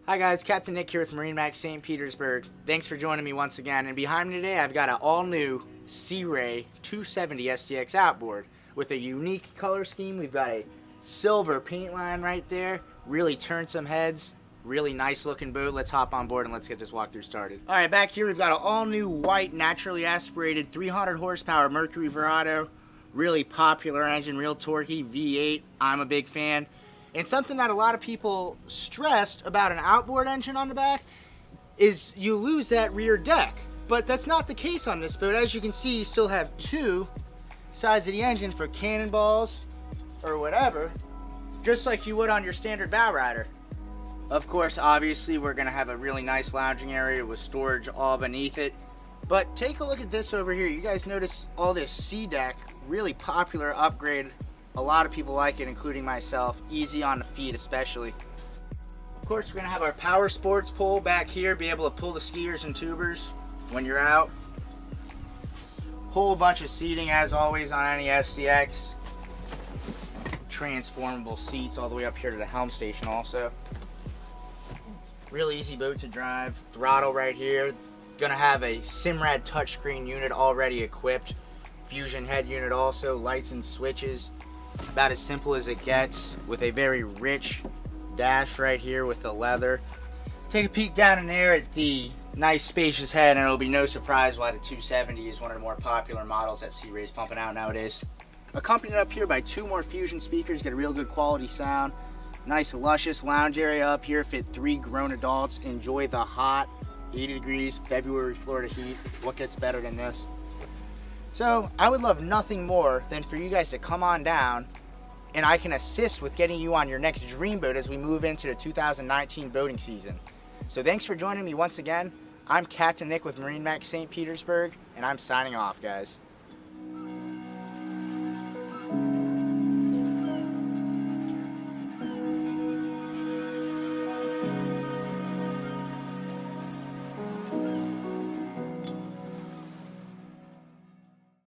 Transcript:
Hi guys, Captain Nick here with MarineMax St. Petersburg. Thanks for joining me once again. And behind me today, I've got an all-new Sea Ray 270 SDX outboard with a unique color scheme. We've got a silver paint line right there. Really turned some heads. Really nice looking boat. Let's hop on board and let's get this walkthrough started. All right, back here we've got an all-new white, naturally aspirated 300 horsepower Mercury Verado. Really popular engine, real torquey, V8. I'm a big fan. And something that a lot of people stressed about an outboard engine on the back is you lose that rear deck. But that's not the case on this boat. As you can see, you still have two sides of the engine for cannonballs or whatever, just like you would on your standard bow rider. Of course, obviously, we're gonna have a really nice lounging area with storage all beneath it. But take a look at this over here. You guys notice all this sea deck, really popular upgrade. A lot of people like it, including myself. Easy on the feet especially. Of course, we're gonna have our power sports pole back here, be able to pull the skiers and tubers when you're out. Whole bunch of seating as always on any SDX. Transformable seats all the way up here to the helm station also. Really easy boat to drive. Throttle right here. Gonna have a Simrad touchscreen unit already equipped. Fusion head unit also, lights and switches. About as simple as it gets, with a very rich dash right here with the leather. Take a peek down in there at the nice spacious head and it'll be no surprise why the 270 is one of the more popular models that Sea Ray's pumping out nowadays. Accompanied up here by two more Fusion speakers, get a real good quality sound. Nice luscious lounge area up here, fit 3 grown adults. Enjoy the hot 80 degrees February Florida heat. What gets better than this? So I would love nothing more than for you guys to come on down and I can assist with getting you on your next dream boat as we move into the 2019 boating season. So thanks for joining me once again. I'm Captain Nick with MarineMax St. Petersburg and I'm signing off, guys.